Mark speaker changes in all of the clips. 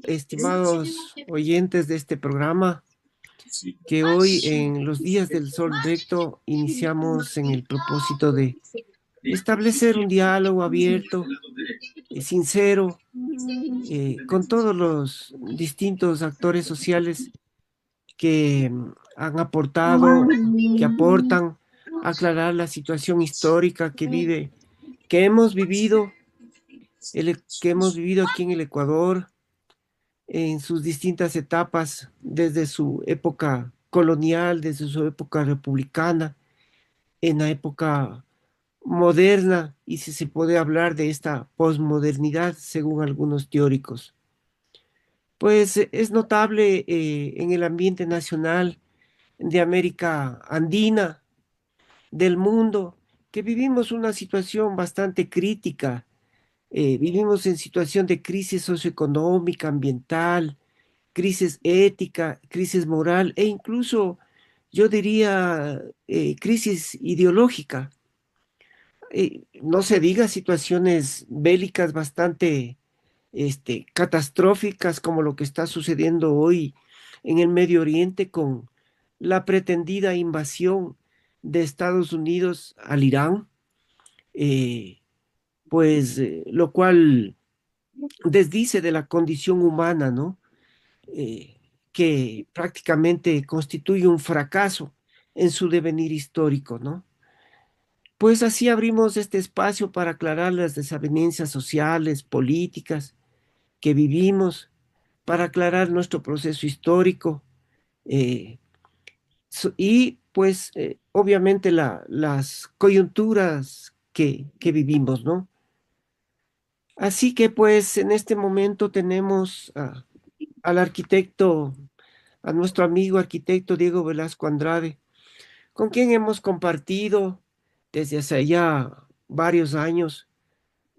Speaker 1: estimados oyentes de este programa, que hoy en los días del Sol Recto iniciamos en el propósito de establecer un diálogo abierto, sincero, con todos los distintos actores sociales que han aportado, que aportan a aclarar la situación histórica que hemos vivido, que hemos vivido aquí en el Ecuador en sus distintas etapas, desde su época colonial, desde su época republicana, en la época moderna, y si se puede hablar de esta posmodernidad, según algunos teóricos. Pues es notable en el ambiente nacional de América Andina, del mundo, que vivimos una situación bastante crítica. Vivimos en situación de crisis socioeconómica, ambiental, crisis ética, crisis moral e incluso, yo diría, crisis ideológica. No se diga situaciones bélicas bastante catastróficas como lo que está sucediendo hoy en el Medio Oriente con la pretendida invasión de Estados Unidos al Irán, eh, lo cual desdice de la condición humana, ¿no? eh, que prácticamente constituye un fracaso en su devenir histórico, ¿no? Pues así abrimos este espacio para aclarar las desavenencias sociales, políticas que vivimos, para aclarar nuestro proceso histórico eh, y pues obviamente las coyunturas que vivimos, ¿no? Así que pues en este momento tenemos al arquitecto, a nuestro amigo arquitecto Diego Velasco Andrade, con quien hemos compartido desde hace ya varios años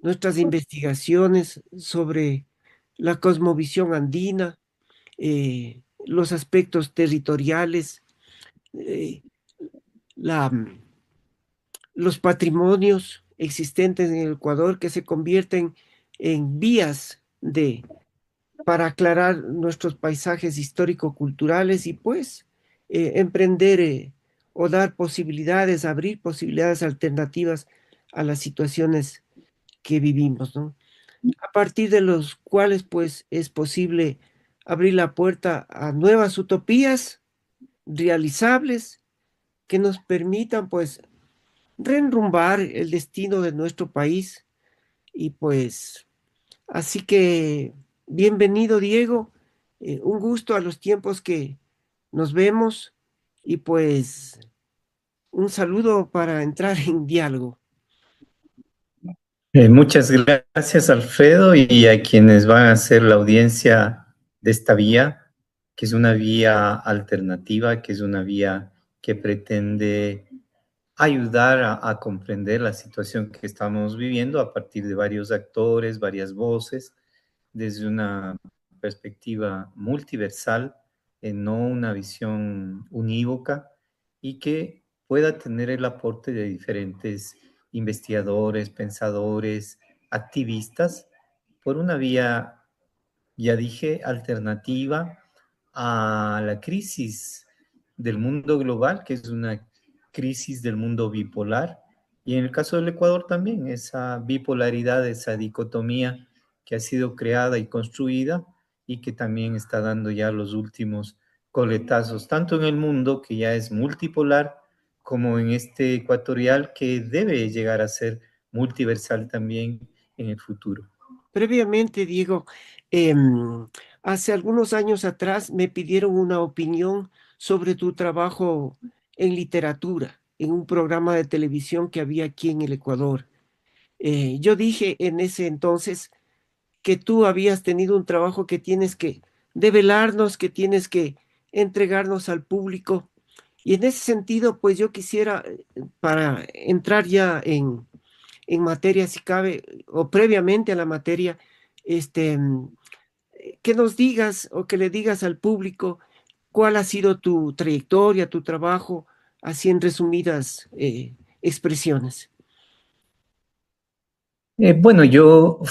Speaker 1: nuestras investigaciones sobre la cosmovisión andina, los aspectos territoriales, eh, la, los patrimonios existentes en el Ecuador que se convierten en vías para aclarar nuestros paisajes histórico-culturales y pues emprender o dar posibilidades, abrir posibilidades alternativas a las situaciones que vivimos, ¿no? A partir de los cuales pues es posible abrir la puerta a nuevas utopías realizables que nos permitan pues reenrumbar el destino de nuestro país y pues así que bienvenido, Diego. Un gusto a los tiempos que nos vemos y pues un saludo para entrar en diálogo.
Speaker 2: Muchas gracias, Alfredo, y a quienes van a ser la audiencia de esta vía, que es una vía alternativa, que es una vía que pretende ayudar a comprender la situación que estamos viviendo a partir de varios actores, varias voces, desde una perspectiva multiversal, no una visión unívoca, y que pueda tener el aporte de diferentes investigadores, pensadores, activistas, por una vía, ya dije, alternativa a la crisis del mundo global, que es una crisis del mundo bipolar, y en el caso del Ecuador también, esa bipolaridad, esa dicotomía que ha sido creada y construida y que también está dando ya los últimos coletazos, tanto en el mundo, que ya es multipolar, como en este ecuatorial, que debe llegar a ser multiversal también en el futuro.
Speaker 1: Previamente, Diego, em, hace algunos años atrás me pidieron una opinión sobre tu trabajo en literatura, en un programa de televisión que había aquí en el Ecuador. Yo dije en ese entonces que tú habías tenido un trabajo que tienes que develarnos, que tienes que entregarnos al público. Y en ese sentido, pues yo quisiera, para entrar ya en materia, si cabe, o previamente a la materia, este, que nos digas o que le digas al público cuál ha sido tu trayectoria, tu trabajo, así en resumidas expresiones.
Speaker 2: Bueno, yo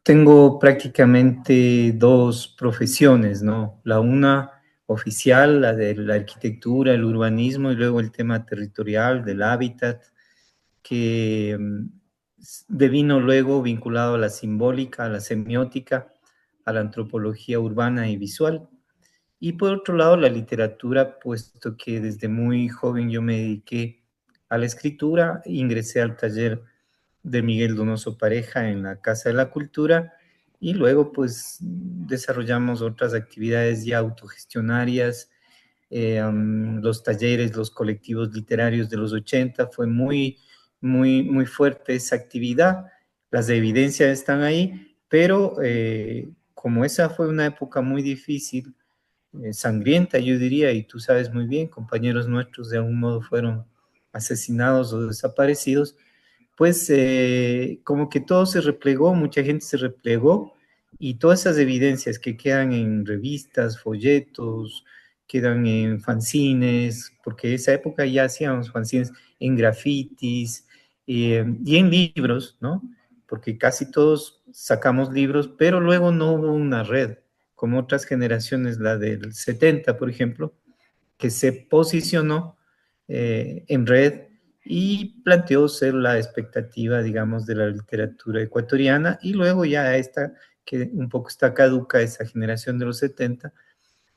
Speaker 2: tengo prácticamente dos profesiones, ¿no? La una oficial, la de la arquitectura, el urbanismo, y luego el tema territorial del hábitat, que devino luego vinculado a la simbólica, a la semiótica, a la antropología urbana y visual. Y por otro lado, la literatura, puesto que desde muy joven yo me dediqué a la escritura, ingresé al taller de Miguel Donoso Pareja en la Casa de la Cultura y luego pues desarrollamos otras actividades ya autogestionarias, los talleres, los colectivos literarios de los 80, fue muy fuerte esa actividad, las evidencias están ahí, pero como esa fue una época muy difícil, sangrienta, yo diría, y tú sabes muy bien, compañeros nuestros de algún modo fueron asesinados o desaparecidos, pues como que todo se replegó, mucha gente se replegó y todas esas evidencias que quedan en revistas, folletos, quedan en fanzines, porque esa época ya hacíamos fanzines en grafitis y en libros, ¿no? Porque casi todos sacamos libros, pero luego no hubo una red, como otras generaciones, la del 70, por ejemplo, que se posicionó en red y planteó ser la expectativa, digamos, de la literatura ecuatoriana, y luego ya esta, que un poco está caduca, esa generación de los 70,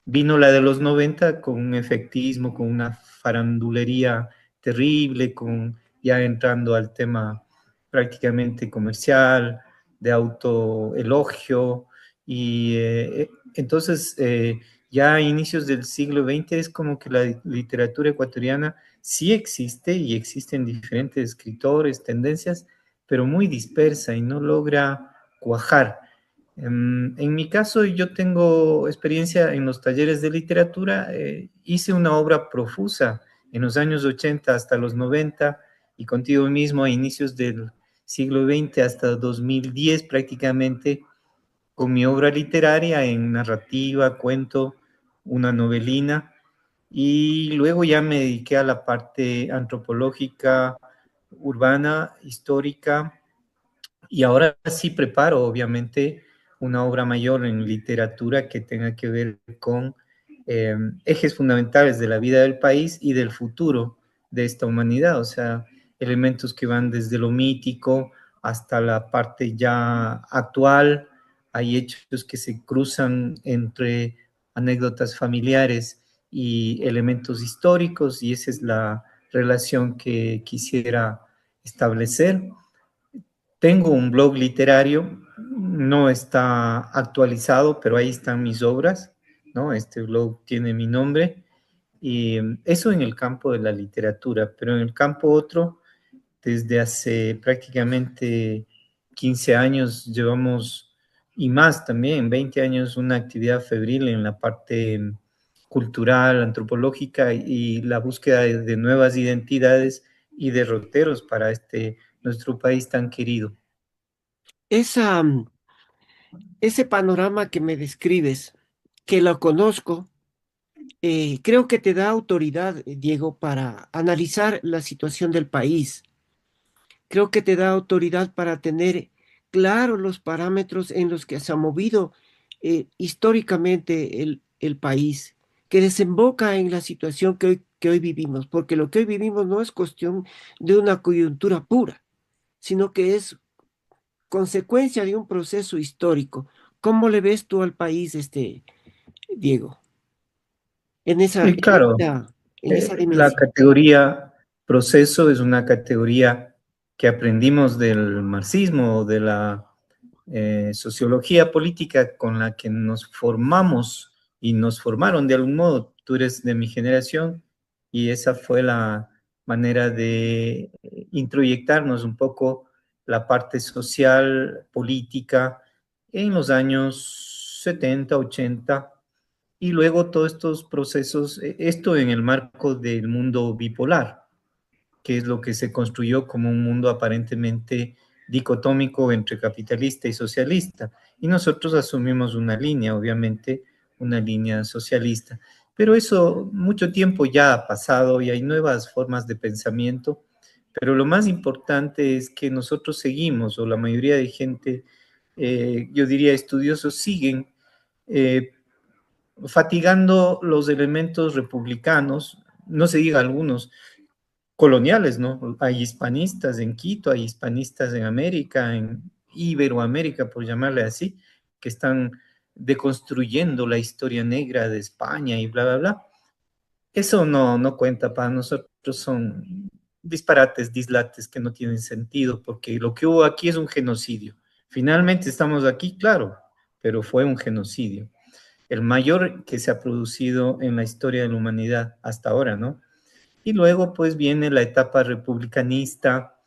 Speaker 2: vino la de los 90 con un efectismo, con una farandulería terrible, con ya entrando al tema prácticamente comercial, de autoelogio, y entonces ya a inicios del siglo XX es como que la literatura ecuatoriana sí existe y existen diferentes escritores, tendencias, pero muy dispersa y no logra cuajar. En mi caso, yo tengo experiencia en los talleres de literatura. Hice una obra profusa en los años 80 hasta los 90 y contigo mismo a inicios del siglo XX hasta 2010 prácticamente con mi obra literaria en narrativa, cuento, una novelina, y luego ya me dediqué a la parte antropológica, urbana, histórica, y ahora sí preparo, obviamente, una obra mayor en literatura que tenga que ver con ejes fundamentales de la vida del país y del futuro de esta humanidad, o sea, elementos que van desde lo mítico hasta la parte ya actual. Hay hechos que se cruzan entre anécdotas familiares y elementos históricos, y esa es la relación que quisiera establecer. Tengo un blog literario, no está actualizado, pero ahí están mis obras, ¿no? Este blog tiene mi nombre, y eso en el campo de la literatura, pero en el campo otro, desde hace prácticamente 15 años llevamos, y más también, 20 años, una actividad febril en la parte cultural, antropológica y la búsqueda de nuevas identidades y derroteros para este nuestro país tan querido.
Speaker 1: Esa, ese panorama que me describes, que lo conozco, creo que te da autoridad, Diego, para analizar la situación del país. Creo que te da autoridad para tener claros los parámetros en los que se ha movido históricamente el país, que desemboca en la situación que hoy vivimos, porque lo que hoy vivimos no es cuestión de una coyuntura pura, sino que es consecuencia de un proceso histórico. ¿Cómo le ves tú al país, Diego, en esa,
Speaker 2: Y claro,
Speaker 1: en esa
Speaker 2: la
Speaker 1: dimensión?
Speaker 2: categoría proceso es una categoría que aprendimos del marxismo, de la sociología política con la que nos formamos y nos formaron de algún modo. Tú eres de mi generación y esa fue la manera de introyectarnos un poco la parte social, política en los años 70, 80, y luego todos estos procesos, esto en el marco del mundo bipolar, que es lo que se construyó como un mundo aparentemente dicotómico entre capitalista y socialista. Y nosotros asumimos una línea, obviamente, una línea socialista. Pero eso mucho tiempo ya ha pasado y hay nuevas formas de pensamiento. Pero lo más importante es que nosotros seguimos, o la mayoría de gente yo diría estudiosos, siguen eh, fatigando los elementos republicanos, no se diga algunos coloniales, ¿no? Hay hispanistas en Quito, hay hispanistas en América, en Iberoamérica, por llamarle así, que están deconstruyendo la historia negra de España y bla, bla, bla. Eso no cuenta para nosotros, son disparates, dislates que no tienen sentido, porque lo que hubo aquí es un genocidio. Finalmente estamos aquí, claro, pero fue un genocidio, el mayor que se ha producido en la historia de la humanidad hasta ahora, ¿no? Y luego pues viene la etapa republicanista,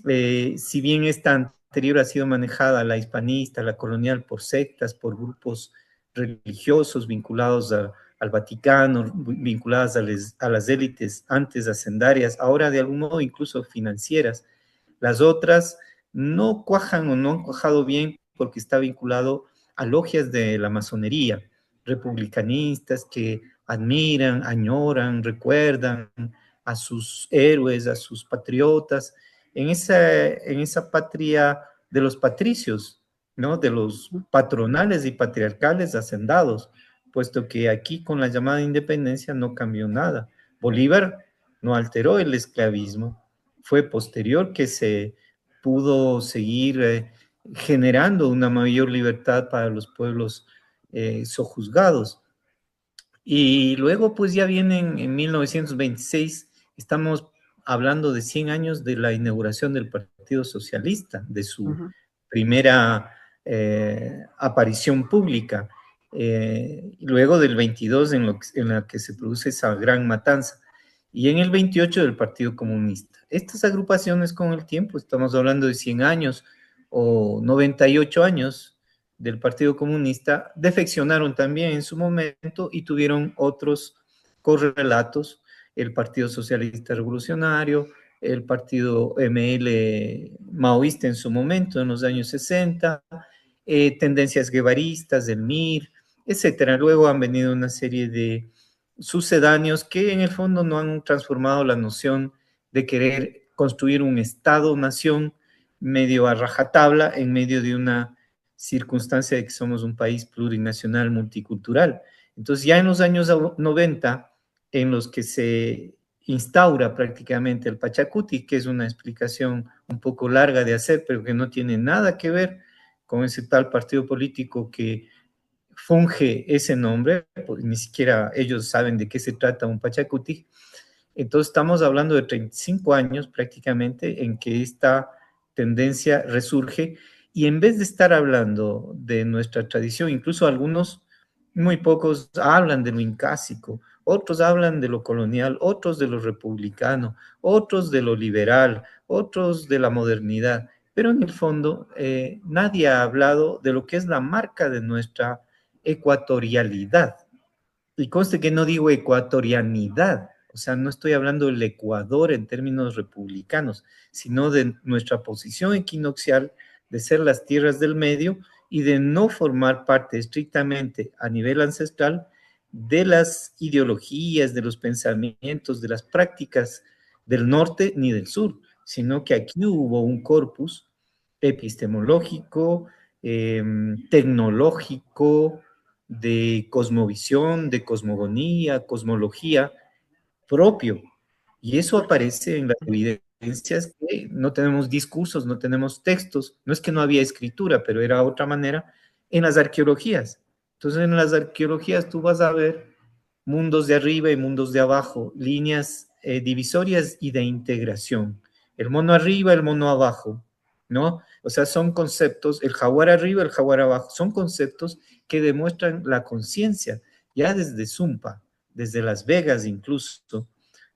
Speaker 2: si bien esta anterior ha sido manejada, la hispanista, la colonial, por sectas, por grupos religiosos vinculados al Vaticano, vinculadas a las élites antes hacendarias, ahora de algún modo incluso financieras. Las otras no cuajan o no han cuajado bien porque está vinculado a logias de la masonería, republicanistas que admiran, añoran, recuerdan a sus héroes, a sus patriotas, en esa patria de los patricios, ¿no? De los patronales y patriarcales hacendados, puesto que aquí con la llamada independencia no cambió nada. Bolívar no alteró el esclavismo, fue posterior que se pudo seguir generando una mayor libertad para los pueblos sojuzgados. Y luego, pues ya vienen en 1926, estamos hablando de 100 años de la inauguración del Partido Socialista, de su
Speaker 1: Ujú,
Speaker 2: primera aparición pública, luego del 22 en la que se produce esa gran matanza, y en el 28 del Partido Comunista. Estas agrupaciones con el tiempo, estamos hablando de 100 años o 98 años, del Partido Comunista defeccionaron también en su momento y tuvieron otros correlatos, el Partido Socialista Revolucionario, el Partido ML maoísta en su momento, en los años 60, tendencias guevaristas del MIR, etcétera. Luego han venido una serie de sucedáneos que en el fondo no han transformado la noción de querer construir un Estado-nación medio a rajatabla en medio de una circunstancia de que somos un país plurinacional, multicultural. Entonces, ya en los años 90, en los que se instaura prácticamente el Pachacuti, que es una explicación un poco larga de hacer, pero que no tiene nada que ver con ese tal partido político que funge ese nombre, pues ni siquiera ellos saben de qué se trata un Pachacuti. Entonces estamos hablando de 35 años prácticamente en que esta tendencia resurge y en vez de estar hablando de nuestra tradición, incluso algunos, muy pocos, hablan de lo incásico, otros hablan de lo colonial, otros de lo republicano, otros de lo liberal, otros de la modernidad, pero en el fondo nadie ha hablado de lo que es la marca de nuestra ecuatorialidad. Y conste que no digo ecuatorianidad, o sea, no estoy hablando del Ecuador en términos republicanos, sino de nuestra posición equinoccial de ser las tierras del medio y de no formar parte estrictamente a nivel ancestral de las ideologías, de los pensamientos, de las prácticas del norte ni del sur, sino que aquí hubo un corpus epistemológico, tecnológico, de cosmovisión, de cosmogonía, cosmología propio. Y eso aparece en las evidencias que no tenemos discursos, no tenemos textos. No es que no había escritura, pero era otra manera en las arqueologías. Entonces, en las arqueologías tú vas a ver mundos de arriba y mundos de abajo, líneas divisorias y de integración. El mono arriba, el mono abajo, ¿no? O sea, son conceptos, el jaguar arriba, el jaguar abajo, son conceptos que demuestran la conciencia, ya desde Zumpa, desde Las Vegas incluso,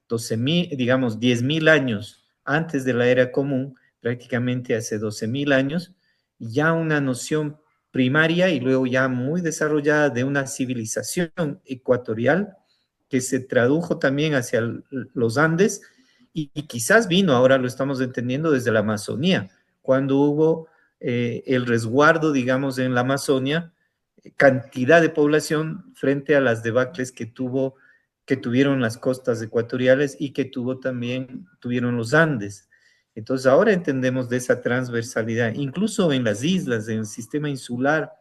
Speaker 2: 12.000, digamos, 10.000 años antes de la era común, prácticamente hace 12.000 años, ya una noción primaria y luego ya muy desarrollada de una civilización ecuatorial que se tradujo también hacia los Andes y quizás vino, ahora lo estamos entendiendo, desde la Amazonía, cuando hubo el resguardo, digamos, en la Amazonia, cantidad de población frente a las debacles que tuvieron las costas ecuatoriales y que tuvieron los Andes. Entonces ahora entendemos de esa transversalidad, incluso en las islas, en el sistema insular,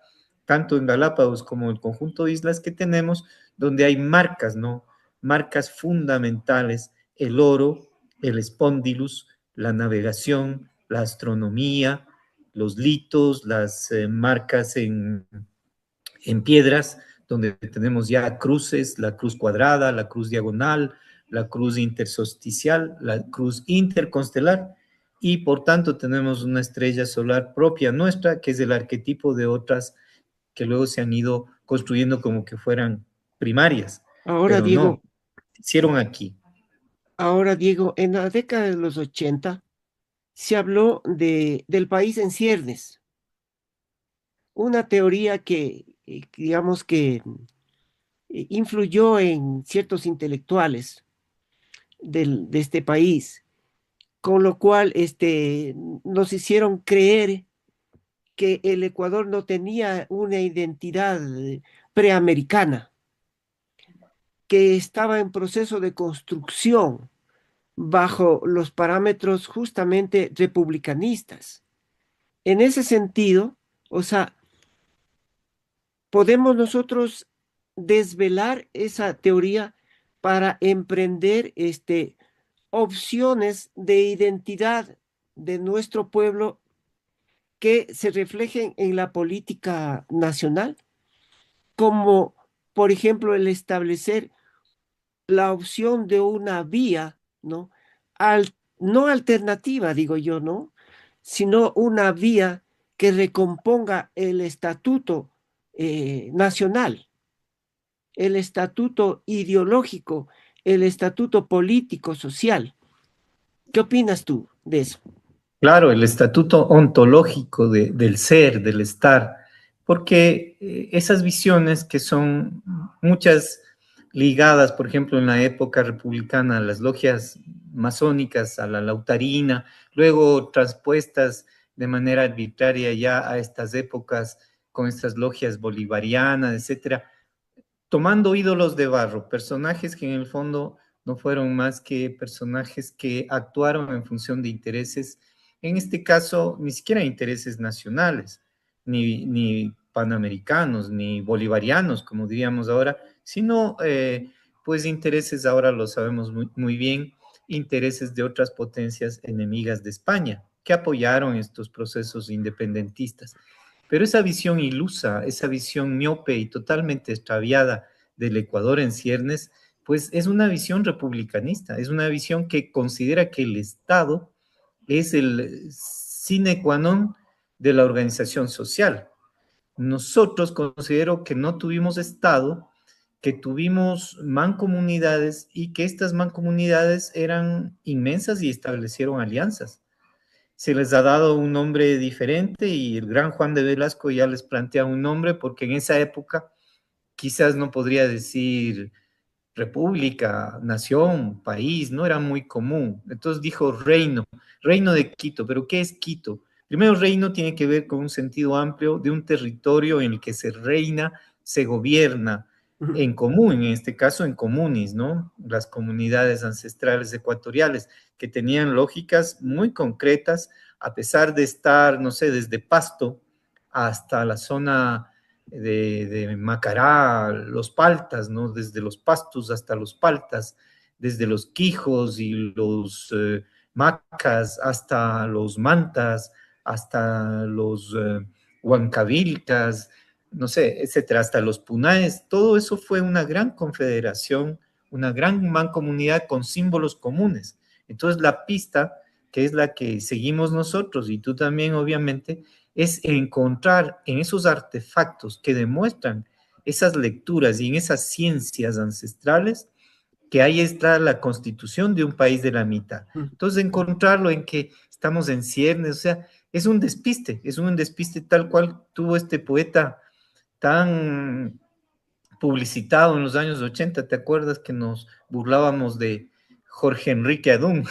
Speaker 2: tanto en Galápagos como en el conjunto de islas que tenemos, donde hay marcas, ¿no? Marcas fundamentales, el oro, el espondylus, la navegación, la astronomía, los litos, las marcas en piedras, donde tenemos ya cruces, la cruz cuadrada, la cruz diagonal, la cruz intersolsticial, la cruz interconstelar, y por tanto tenemos una estrella solar propia nuestra, que es el arquetipo de otras que luego se han ido construyendo como que fueran primarias,
Speaker 1: Ahora,
Speaker 2: pero no,
Speaker 1: Diego,
Speaker 2: hicieron aquí.
Speaker 1: ahora, Diego, en la década de los 80 se habló del país en ciernes, una teoría que, digamos que influyó en ciertos intelectuales de este país, con lo cual nos hicieron creer que el Ecuador no tenía una identidad preamericana, que estaba en proceso de construcción bajo los parámetros justamente republicanistas. En ese sentido, o sea, podemos nosotros desvelar esa teoría para emprender opciones de identidad de nuestro pueblo que se reflejen en la política nacional, como por ejemplo el establecer la opción de una vía, ¿no? No alternativa, digo yo, ¿no? Sino una vía que recomponga el estatuto nacional, el estatuto ideológico, el estatuto político, social. ¿Qué opinas tú de eso?
Speaker 2: Claro, el estatuto ontológico del ser, del estar, porque esas visiones que son muchas ligadas, por ejemplo, en la época republicana, a las logias masónicas, a la lautarina, luego transpuestas de manera arbitraria ya a estas épocas con estas logias bolivarianas, etcétera, tomando ídolos de barro, personajes que en el fondo no fueron más que personajes que actuaron en función de intereses, en este caso ni siquiera intereses nacionales, ni panamericanos, ni bolivarianos, como diríamos ahora, sino pues intereses, ahora lo sabemos muy bien, intereses de otras potencias enemigas de España, que apoyaron estos procesos independentistas. Pero esa visión ilusa, esa visión miope y totalmente extraviada del Ecuador en ciernes, pues es una visión republicanista, es una visión que considera que el Estado es el sine qua non de la organización social. Nosotros considero que no tuvimos Estado, que tuvimos mancomunidades y que estas mancomunidades eran inmensas y establecieron alianzas. Se les ha dado un nombre diferente y el gran Juan de Velasco ya les plantea un nombre porque en esa época quizás no podría decir república, nación, país, no era muy común. Entonces dijo reino, reino de Quito, pero ¿qué es Quito? Primero, reino tiene que ver con un sentido amplio de un territorio en el que se reina, se gobierna en común, en este caso en comunis, ¿no? Las comunidades ancestrales ecuatoriales que tenían lógicas muy concretas, a pesar de estar, no sé, desde Pasto hasta la zona de Macará, los paltas, ¿no? Desde los pastos hasta los paltas, desde los quijos y los macas hasta los mantas, hasta los huancavilcas, no sé, etcétera, hasta los punaes. Todo eso fue una gran confederación, una gran mancomunidad con símbolos comunes. Entonces la pista, que es la que seguimos nosotros y tú también obviamente, es encontrar en esos artefactos que demuestran esas lecturas y en esas ciencias ancestrales que ahí está la constitución de un país de la mitad. Entonces, encontrarlo en que estamos en ciernes, o sea, es un despiste tal cual tuvo este poeta tan publicitado en los años 80. ¿Te acuerdas que nos burlábamos de Jorge Enrique Adún?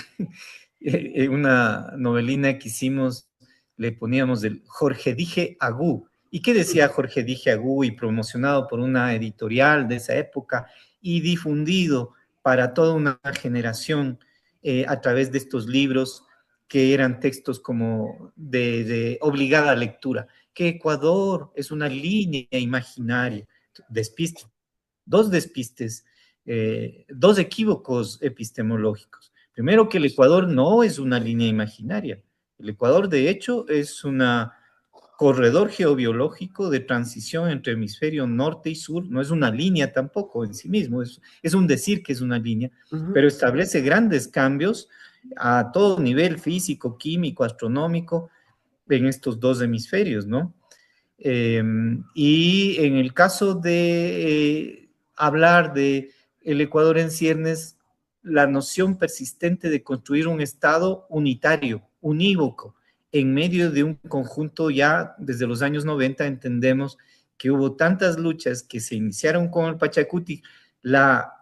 Speaker 2: Una novelina que hicimos, le poníamos el Jorge Dije Agú. ¿Y qué decía Jorge Dije Agú? Y promocionado por una editorial de esa época y difundido para toda una generación a través de estos libros que eran textos como de obligada lectura, que Ecuador es una línea imaginaria. Despiste, dos despistes, dos equívocos epistemológicos. Primero, que el Ecuador no es una línea imaginaria. El Ecuador, de hecho, es un corredor geobiológico de transición entre hemisferio norte y sur. No es una línea tampoco en sí mismo, es un decir que es una línea,
Speaker 1: Ujú,
Speaker 2: pero establece grandes cambios a todo nivel físico, químico, astronómico en estos dos hemisferios, ¿no? Y en el caso de hablar de el Ecuador en ciernes, la noción persistente de construir un Estado unitario, unívoco, en medio de un conjunto ya desde los años 90 entendemos que hubo tantas luchas que se iniciaron con el Pachacuti. La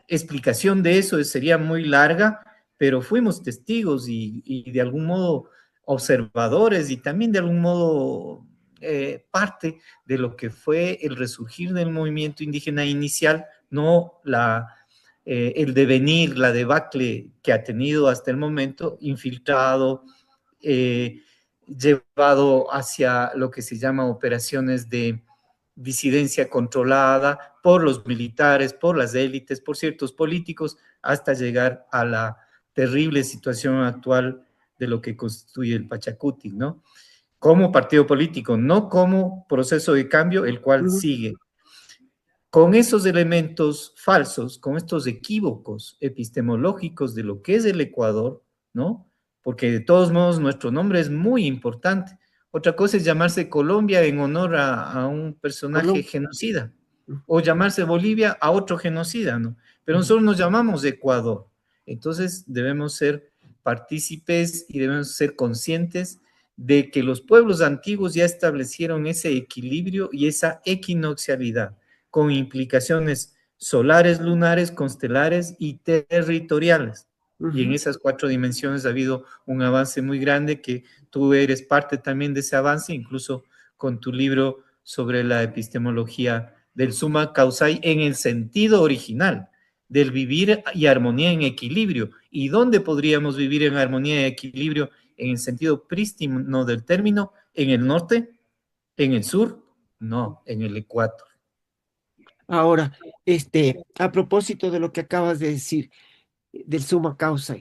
Speaker 2: explicación de eso sería muy larga, pero fuimos testigos y de algún modo observadores y también de algún modo parte de lo que fue el resurgir del movimiento indígena inicial, no el devenir, la debacle que ha tenido hasta el momento, infiltrado, eh, llevado hacia lo que se llama operaciones de disidencia controlada por los militares, por las élites, por ciertos políticos, hasta llegar a la terrible situación actual de lo que constituye el Pachacuti, ¿no? Como partido político, no como proceso de cambio, el cual
Speaker 1: ujú,
Speaker 2: sigue. Con esos elementos falsos, con estos equívocos epistemológicos de lo que es el Ecuador, ¿no? Porque de todos modos nuestro nombre es muy importante. Otra cosa es llamarse Colombia en honor a un personaje
Speaker 1: Colón.
Speaker 2: genocida, o llamarse Bolivia a otro genocida, ¿no? Pero
Speaker 1: Ujú,
Speaker 2: nosotros nos llamamos Ecuador. Entonces debemos ser partícipes y debemos ser conscientes de que los pueblos antiguos ya establecieron ese equilibrio y esa equinoxialidad con implicaciones solares, lunares, constelares y territoriales. Y en
Speaker 1: ujú.
Speaker 2: esas cuatro dimensiones ha habido un avance muy grande que tú eres parte también de ese avance, incluso con tu libro sobre la epistemología del summa causae en el sentido original, del vivir y armonía en equilibrio. ¿Y dónde podríamos vivir en armonía y equilibrio en el sentido prístino del término? ¿En el norte? ¿En el sur? No, en el ecuador.
Speaker 1: Ahora, a propósito de lo que acabas de decir, del summa causa,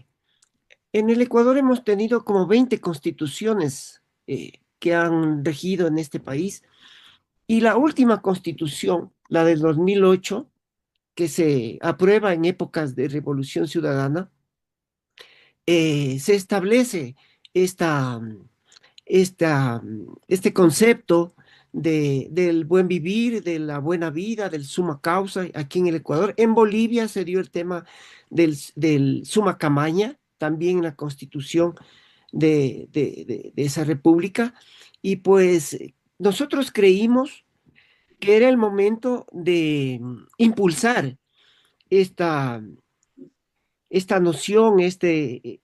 Speaker 1: en el Ecuador hemos tenido como 20 constituciones que han regido en este país, y la última constitución, la del 2008, que se aprueba en épocas de Revolución Ciudadana, se establece esta, este concepto del buen vivir, de la buena vida, del summa causa aquí en el Ecuador. En Bolivia se dio el tema del summa camaña, también en la constitución de esa república. Y pues nosotros creímos que era el momento de impulsar esta, esta noción, este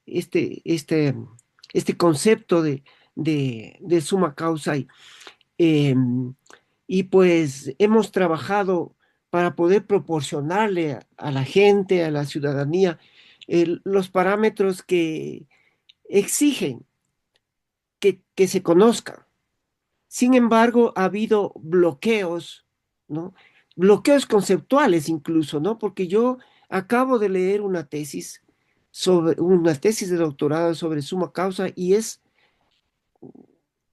Speaker 1: concepto de suma causa. Y pues hemos trabajado para poder proporcionarle a la gente, a la ciudadanía, los parámetros que exigen que se conozcan. Sin embargo, ha habido bloqueos, ¿no? Bloqueos conceptuales incluso, ¿no? Porque yo acabo de leer una tesis de doctorado sobre suma causa, y es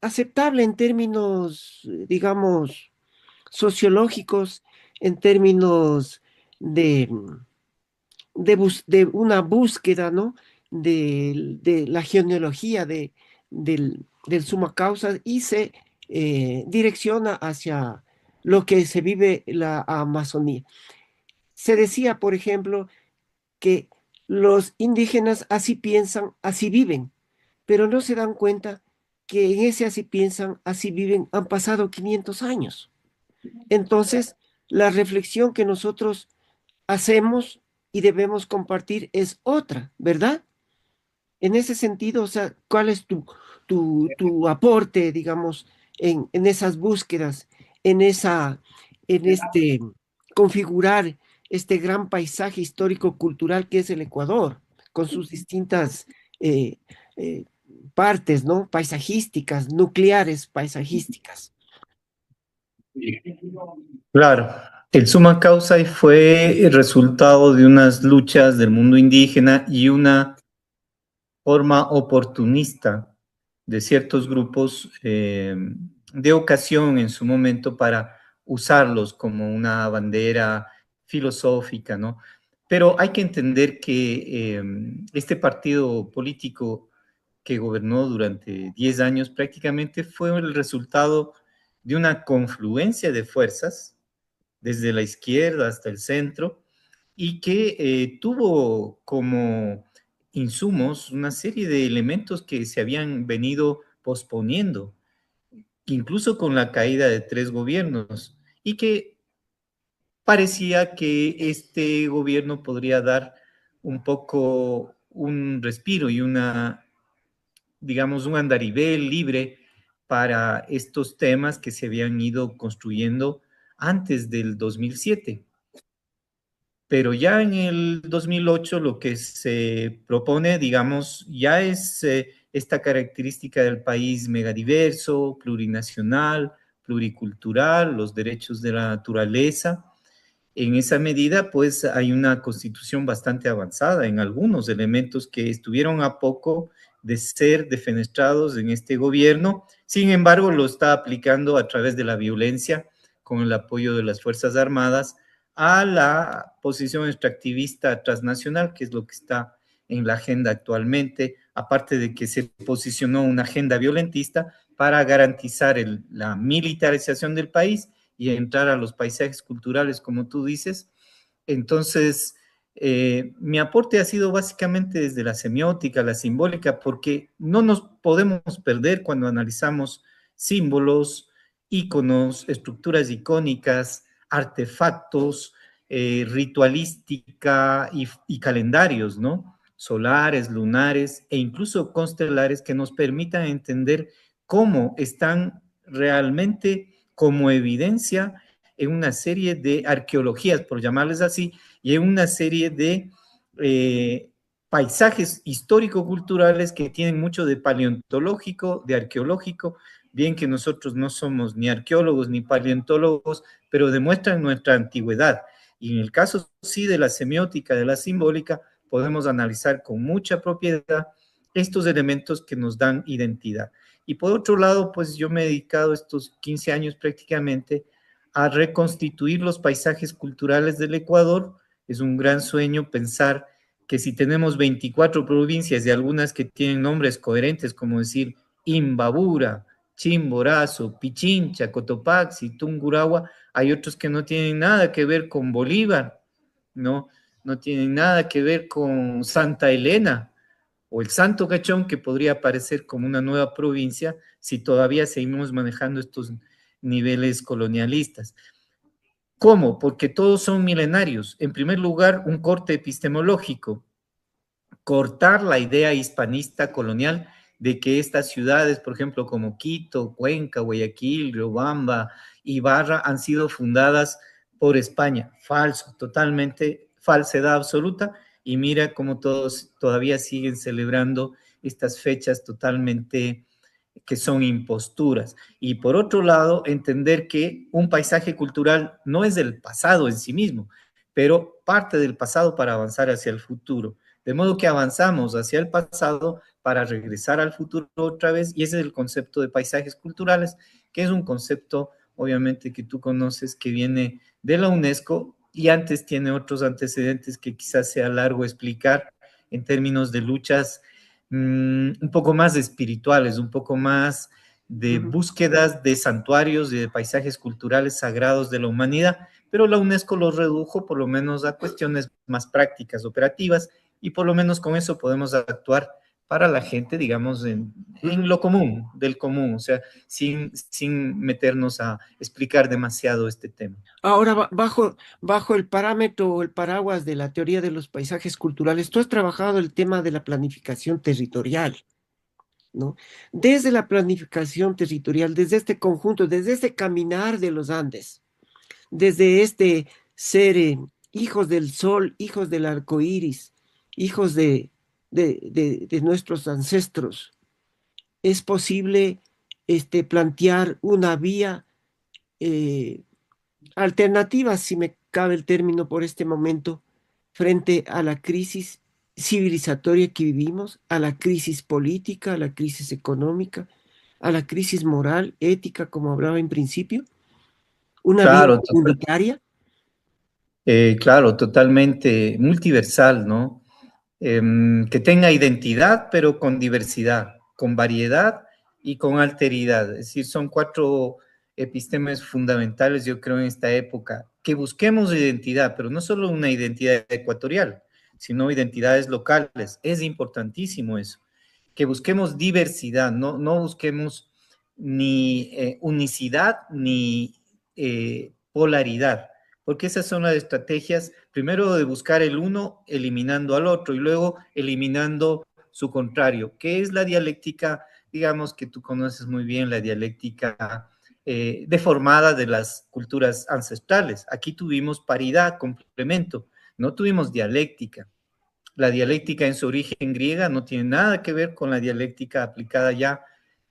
Speaker 1: aceptable en términos, digamos, sociológicos, en términos de, de una búsqueda, ¿no? De la genealogía del suma causa, y se direcciona hacia lo que se vive la Amazonía. Se decía, por ejemplo, que los indígenas así piensan, así viven, pero no se dan cuenta que en ese así piensan, así viven han pasado 500 años. Entonces, la reflexión que nosotros hacemos y debemos compartir es otra, ¿verdad? En ese sentido, o sea, ¿cuál es tu aporte, digamos, en esas búsquedas, en en este configurar este gran paisaje histórico-cultural que es el Ecuador, con sus distintas eh, eh, partes, ¿no? Paisajísticas, nucleares paisajísticas.
Speaker 2: Claro, el Summa Causa fue el resultado de unas luchas del mundo indígena y una forma oportunista de ciertos grupos de ocasión en su momento para usarlos como una bandera filosófica, ¿no? Pero hay que entender que este partido político que gobernó durante 10 años prácticamente fue el resultado de una confluencia de fuerzas desde la izquierda hasta el centro, y que tuvo como insumos una serie de elementos que se habían venido posponiendo, incluso con la caída de 3 gobiernos, y que parecía que este gobierno podría dar un poco un respiro y una, digamos, un andarivel libre para estos temas que se habían ido construyendo antes del 2007. Pero ya en el 2008 lo que se propone, digamos, ya es esta característica del país megadiverso, plurinacional, pluricultural, los derechos de la naturaleza. En esa medida, pues hay una constitución bastante avanzada en algunos elementos que estuvieron a poco de ser defenestrados en este gobierno. Sin embargo, lo está aplicando a través de la violencia, con el apoyo de las Fuerzas Armadas, a la posición extractivista transnacional, que es lo que está en la agenda actualmente, aparte de que se posicionó una agenda violentista para garantizar la militarización del país y entrar a los paisajes culturales, como tú dices. Entonces, mi aporte ha sido básicamente desde la semiótica, la simbólica, porque no nos podemos perder cuando analizamos símbolos, íconos, estructuras icónicas, artefactos, ritualística y calendarios, ¿no? Solares, lunares e incluso constelares que nos permitan entender cómo están realmente como evidencia en una serie de arqueologías, por llamarles así, y en una serie de paisajes histórico-culturales que tienen mucho de paleontológico, de arqueológico, bien que nosotros no somos ni arqueólogos ni paleontólogos, pero demuestran nuestra antigüedad. Y en el caso sí de la semiótica, de la simbólica, podemos analizar con mucha propiedad estos elementos que nos dan identidad. Y por otro lado, pues yo me he dedicado estos 15 años prácticamente a reconstituir los paisajes culturales del Ecuador. Es un gran sueño pensar que si tenemos 24 provincias y algunas que tienen nombres coherentes, como decir Imbabura, Chimborazo, Pichincha, Cotopaxi, Tungurahua, hay otros que no tienen nada que ver con Bolívar, ¿no? No tienen nada que ver con Santa Elena, o el Santo Cachón, que podría aparecer como una nueva provincia si todavía seguimos manejando estos niveles colonialistas. ¿Cómo? Porque todos son milenarios. En primer lugar, un corte epistemológico, cortar la idea hispanista colonial de que estas ciudades, por ejemplo, como Quito, Cuenca, Guayaquil, Riobamba, Ibarra, han sido fundadas por España. Falso, totalmente falsedad absoluta. Y mira cómo todos todavía siguen celebrando estas fechas totalmente que son imposturas. Y por otro lado, entender que un paisaje cultural no es del pasado en sí mismo, pero parte del pasado para avanzar hacia el futuro. De modo que avanzamos hacia el pasado para regresar al futuro otra vez, y ese es el concepto de paisajes culturales, que es un concepto, obviamente, que tú conoces, que viene de la UNESCO y antes tiene otros antecedentes que quizás sea largo explicar en términos de luchas un poco más espirituales, un poco más de
Speaker 1: Ujú.
Speaker 2: búsquedas de santuarios y de paisajes culturales sagrados de la humanidad, pero la UNESCO los redujo por lo menos a cuestiones más prácticas, operativas, y por lo menos con eso podemos actuar para la gente, digamos, en lo común, del común, o sea, sin meternos a explicar demasiado este tema.
Speaker 1: Ahora, bajo el parámetro o el paraguas de la teoría de los paisajes culturales, tú has trabajado el tema de la planificación territorial, ¿no? Desde la planificación territorial, desde este conjunto, desde este caminar de los Andes, desde este ser hijos del sol, hijos del arco iris, hijos de nuestros ancestros. Es posible plantear una vía eh, alternativa, si me cabe el término por este momento, frente a la crisis civilizatoria que vivimos, a la crisis política, a la crisis económica, a la crisis moral, ética, como hablaba en principio, una vía
Speaker 2: Claro,
Speaker 1: comunitaria.
Speaker 2: claro, totalmente multiversal, ¿no? Que tenga identidad, pero con diversidad, con variedad y con alteridad. Es decir, son cuatro epistemes fundamentales, yo creo, en esta época. Que busquemos identidad, pero no solo una identidad ecuatorial, sino identidades locales. Es importantísimo eso. Que busquemos diversidad, no busquemos ni unicidad ni polaridad, porque esas son las estrategias, primero de buscar el uno eliminando al otro y luego eliminando su contrario, que es la dialéctica, digamos que tú conoces muy bien, la dialéctica deformada de las culturas ancestrales. Aquí tuvimos paridad, complemento, no tuvimos dialéctica. La dialéctica en su origen griega no tiene nada que ver con la dialéctica aplicada ya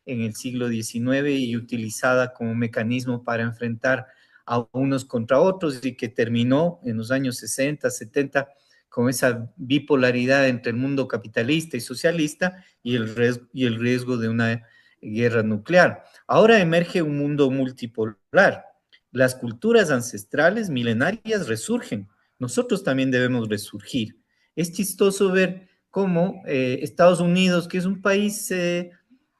Speaker 2: en el siglo XIX y utilizada como mecanismo para enfrentar a unos contra otros y que terminó en los años 60, 70 con esa bipolaridad entre el mundo capitalista y socialista y el riesgo de una guerra nuclear. Ahora emerge un mundo multipolar. Las culturas ancestrales milenarias resurgen. Nosotros también debemos resurgir. Es chistoso ver cómo Estados Unidos, que es un país,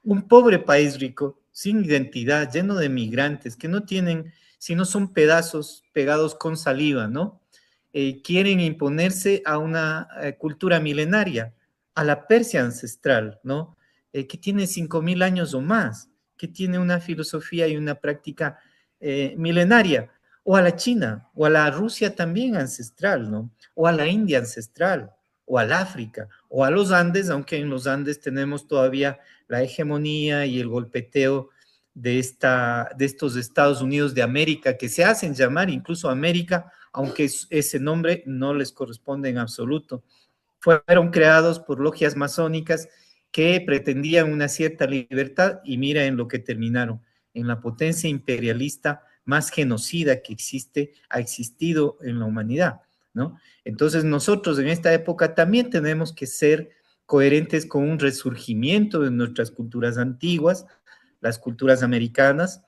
Speaker 2: un pobre país rico, sin identidad, lleno de migrantes, que no tienen, sino son pedazos pegados con saliva, ¿no? Quieren imponerse a una cultura milenaria, a la Persia ancestral, ¿no? Que tiene 5.000 años o más, que tiene una filosofía y una práctica milenaria, o a la China, o a la Rusia también ancestral, ¿no? O a la India ancestral, o al África, o a los Andes, aunque en los Andes tenemos todavía la hegemonía y el golpeteo de estos Estados Unidos de América, que se hacen llamar incluso América, aunque ese nombre no les corresponde en absoluto. Fueron creados por logias masónicas que pretendían una cierta libertad y mira en lo que terminaron, en la potencia imperialista más genocida que ha existido en la humanidad, ¿no? Entonces nosotros en esta época también tenemos que ser coherentes con un resurgimiento de nuestras culturas antiguas, las culturas americanas.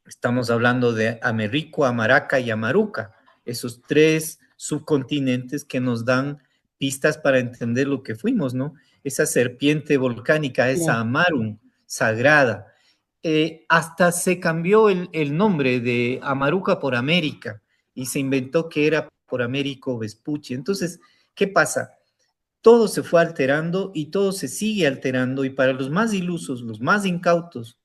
Speaker 2: Estamos hablando de Americo, Amaraca y Amaruca, esos tres subcontinentes que nos dan pistas para entender lo que fuimos, ¿no? Esa serpiente volcánica, esa
Speaker 1: Claro.
Speaker 2: Amarum sagrada. Hasta se cambió el nombre de Amaruca por América y se inventó que era por Américo Vespucci. Entonces, ¿qué pasa? Todo se fue alterando y todo se sigue alterando y para los más ilusos, los más incautos,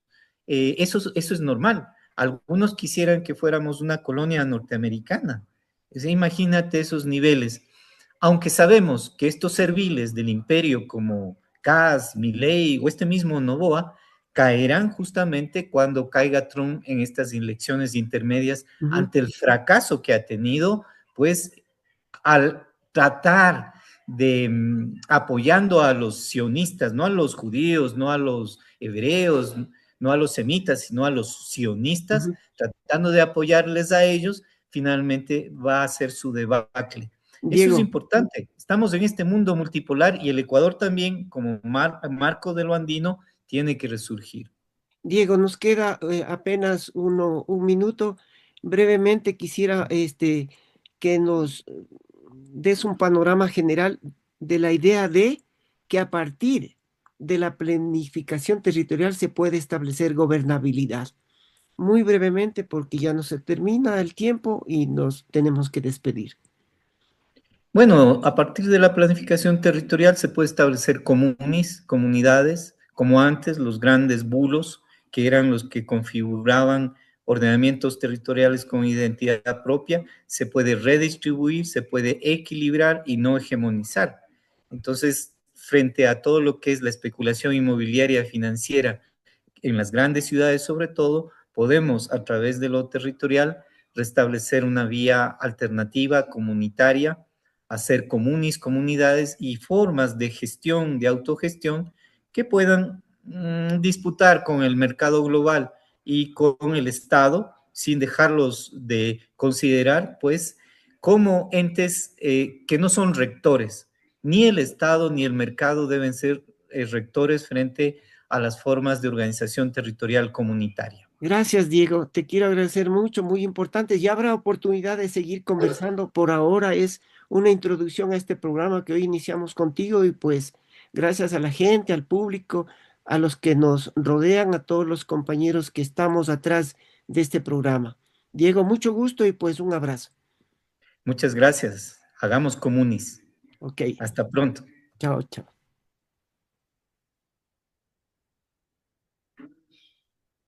Speaker 2: eso es normal. Algunos quisieran que fuéramos una colonia norteamericana. Imagínate esos niveles. Aunque sabemos que estos serviles del imperio como Kass, Milei o este mismo Novoa caerán justamente cuando caiga Trump en estas elecciones intermedias
Speaker 1: Ujú.
Speaker 2: ante el fracaso que ha tenido, pues al tratar de apoyando a los sionistas, no a los judíos, no a los hebreos, no a los semitas, sino a los sionistas,
Speaker 1: Ujú.
Speaker 2: tratando de apoyarles a ellos, finalmente va a ser su debacle. Eso es
Speaker 1: Diego,
Speaker 2: importante. Estamos en este mundo multipolar y el Ecuador también, como marco de lo andino, tiene que resurgir.
Speaker 1: Diego, nos queda apenas un minuto. Brevemente quisiera que nos des un panorama general de la idea de que a partir de la planificación territorial se puede establecer gobernabilidad. Muy brevemente, porque ya no se termina el tiempo y nos tenemos que despedir.
Speaker 2: Bueno, a partir de la planificación territorial se puede establecer comunidades, como antes los grandes bulos, que eran los que configuraban ordenamientos territoriales con identidad propia, se puede redistribuir, se puede equilibrar y no hegemonizar. Entonces, frente a todo lo que es la especulación inmobiliaria financiera en las grandes ciudades sobre todo, podemos a través de lo territorial restablecer una vía alternativa comunitaria hacer comunis, comunidades y formas de gestión, de autogestión que puedan disputar con el mercado global y con el Estado, sin dejarlos de considerar, pues, como entes que no son rectores. Ni el Estado ni el mercado deben ser rectores frente a las formas de organización territorial comunitaria.
Speaker 1: Gracias, Diego. Te quiero agradecer mucho, muy importante. Ya habrá oportunidad de seguir conversando. Por ahora es una introducción a este programa que hoy iniciamos contigo y pues gracias a la gente, al público, a los que nos rodean, a todos los compañeros que estamos atrás de este programa. Diego, mucho gusto y pues un abrazo.
Speaker 2: Muchas gracias. Hagamos comunis.
Speaker 1: Ok,
Speaker 2: Hasta pronto.
Speaker 1: chao, chao.